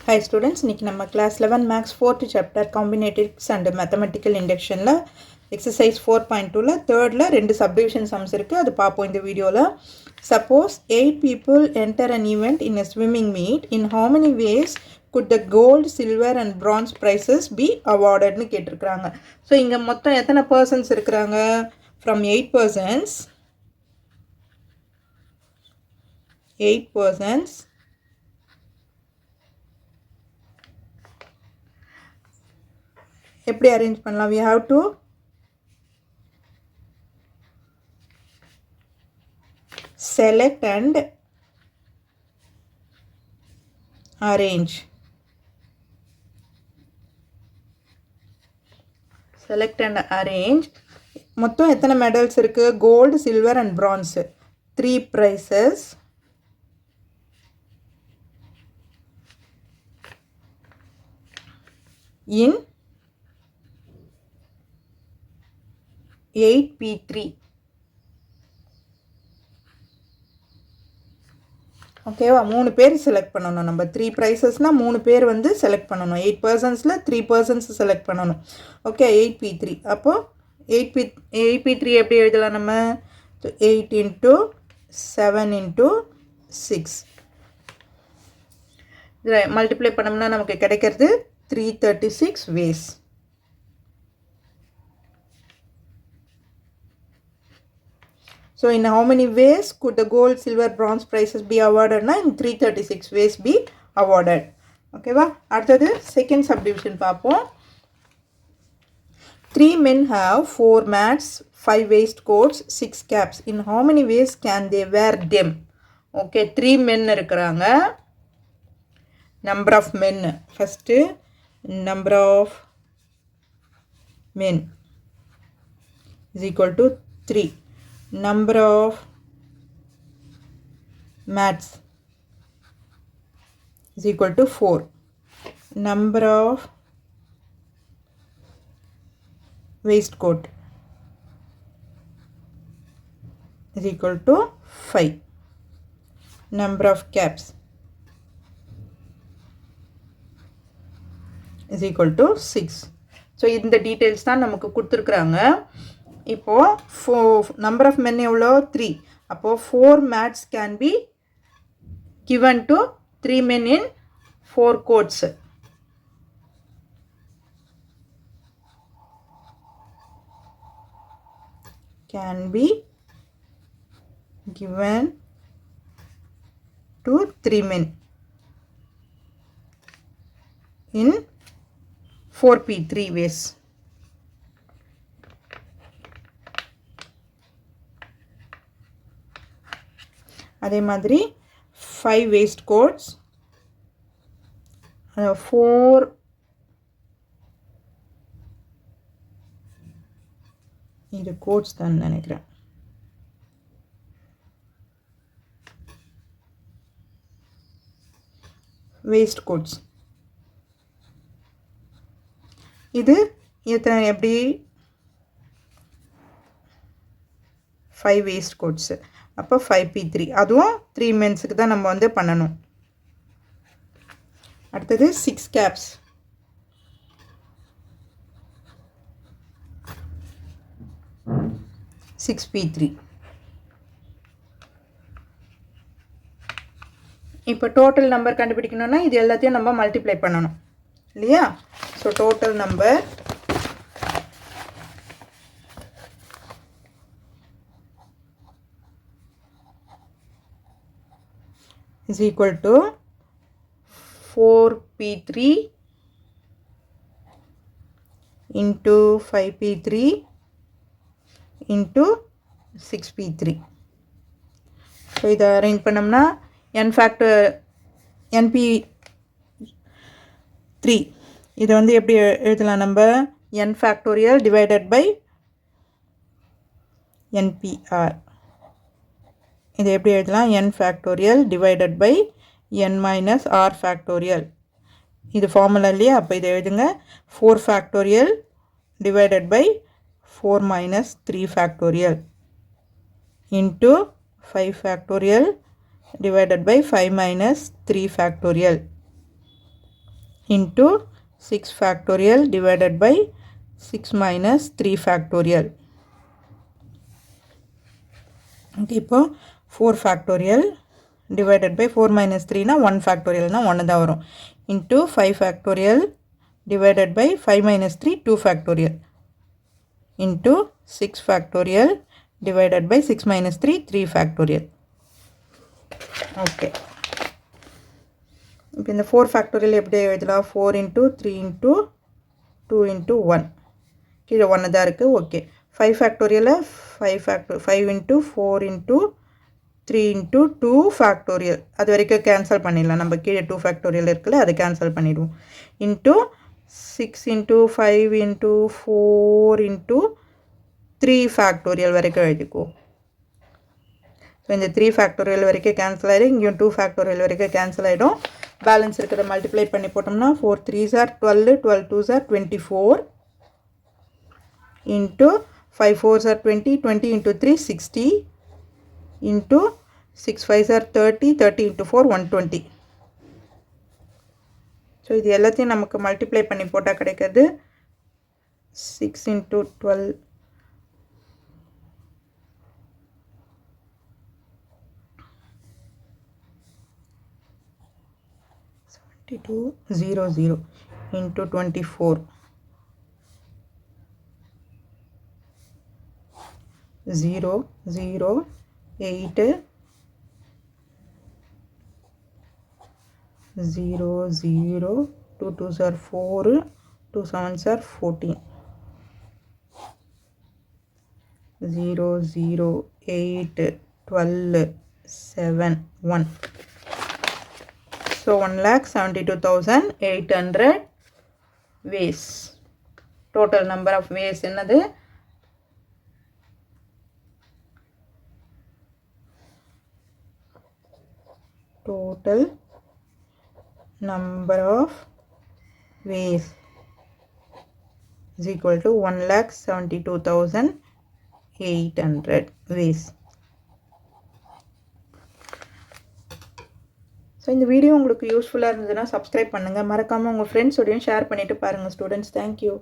Hi students, இன்னைக்கு நம்ம class 11 maths 4th chapter combinatorics and mathematical inductionல exercise 4.2ல thirdல ரெண்டு subdivision sums இருக்கு அது பாப்போம் இந்த வீடியோல. Suppose 8 people enter an event in a swimming meet. In how many ways could the gold, silver and bronze prizes be awarded னு கேட்டிருக்காங்க. So இங்க மொத்தம் எத்தனை persons இருக்கிறாங்க? From 8 persons 8 persons எப்படி அரேஞ்ச் பண்ணலாம்? We have to select and arrange. Select and arrange. மொத்தம் எத்தனை மெடல்ஸ் இருக்கு? Gold, silver and bronze. 3 prizes. In 8p3. ஓகேவா? 3 பேர் செலக்ட் பண்ணணும். நம்ம 3 ப்ரைஸஸ்னால் 3 பேர் வந்து செலக்ட் பண்ணணும். 8 பர்சன்ஸில் 3 பர்சன்ஸ் செலக்ட் பண்ணணும். Okay, 8p3. அப்போது 8p3 எப்படி எழுதலாம் நம்ம? 8 into 7 into 6. இதில் மல்டிப்ளை பண்ணோம்னா நமக்கு கிடைக்கிறது 336 ways. So in how many ways could the gold, silver, bronze prizes be awarded? Na in 336 ways be awarded. Okay va? அடுத்தது second subdivision பார்ப்போம். 3 men have 4 mats, 5 waistcoats, 6 caps. In how many ways can they wear them? Okay, 3 men இருக்கிறாங்க. Number of men. First, number of men is equal to 3. Number of mats is equal to 4. Number of waistcoat is equal to 5. Number of caps is equal to 6. So இந்த details தான் நமக்கு கொடுத்துருக்குறாங்க. இப்போது number of men எவ்வளோ? 3. அப்போது 4 mats can be given to 3 men in 4 coats. Can be given to 3 men in 4p3 ways. அதே மாதிரி 5 waistcoats, 4 இது கோட்ஸ் தான் நினைக்கிறேன். waistcoats இது எத்தனை? எப்படி 5 waistcoats. அப்போ 5p3 அதுவும் 3 மென்ஸுக்கு தான் நம்ம வந்து பண்ணணும். அடுத்தது 6 caps. p3. இப்போ டோட்டல் நம்பர் கண்டுபிடிக்கணும்னா இது எல்லாத்தையும் நம்ம மல்டிப்ளை பண்ணணும் இல்லையா? So total number is equal to 4p3 into 5p3 into 6p3. So இதை அரேஞ்ச் பண்ணோம்னா np3 இதை வந்து எப்படி எழுதலாம் நம்ம? n factorial divided by npr. இதை எப்படி எழுதலாம்? n factorial divided by n minus r factorial. இது ஃபார்முலா இல்லையா? அப்போ இதை எழுதுங்க. 4 factorial divided by 4 minus 3 factorial into 5 factorial divided by 5 minus 3 factorial. into 6 factorial divided by 6 minus 3 factorial. Okay, இப்போ 4 factorial divided by 4 minus 3 na 1 factorial na 1 தான் வரும் into 5 factorial divided by 5 minus 3 2 factorial into 6 factorial divided by 6 minus 3 3 factorial. Okay, இப்போ இந்த 4 factorial எப்படி எழுதலாம் 4 into 3 into 2 into 1 கீழே 1 தான் இருக்கு. Okay 5 factorial 5 into 4 into 3 into 2 factorial அது வரைக்கும் கேன்சல் பண்ணிடலாம். நம்ம கீழே 2 factorial இருக்குல்ல அதை கேன்சல் பண்ணிடுவோம். into 6 into 5 into 4 into 3 factorial வரைக்கும் எழுதிக்குவோம். ஸோ இந்த 3 factorial வரைக்கும் கேன்சல் ஆகிடும். இங்கேயும் 2 factorial வரைக்கும் கேன்சல் ஆகிடும். பேலன்ஸ் இருக்கிறத மல்டிப்ளை பண்ணி போட்டோம்னா 4 3s are 12 12 2s are 24 into 5 4s are 20 20 into 3 60 into 6 5s are 30 30 into 4 120. So இது எல்லாத்தையும் நமக்கு மல்டிப்ளை பண்ணி போட்டால் கிடைக்கிறது 6 into 12 7200 into 24 0 0 8 0 0 2 2s are 4 2 7s are 14 0 0 8 12 7 1. So 1,72,800 ways. Total number of ways என்னது total number of ways is equal to 1,72,800 ways. So இந்த video உங்களுக்கு யூஸ்ஃபுல்லாக இருந்ததுன்னா சப்ஸ்கிரைப் பண்ணுங்கள். மறக்காமல் உங்கள் ஃப்ரெண்ட்ஸோடையும் ஷேர் பண்ணிவிட்டு பாருங்கள் ஸ்டூடெண்ட்ஸ். தேங்க்யூ.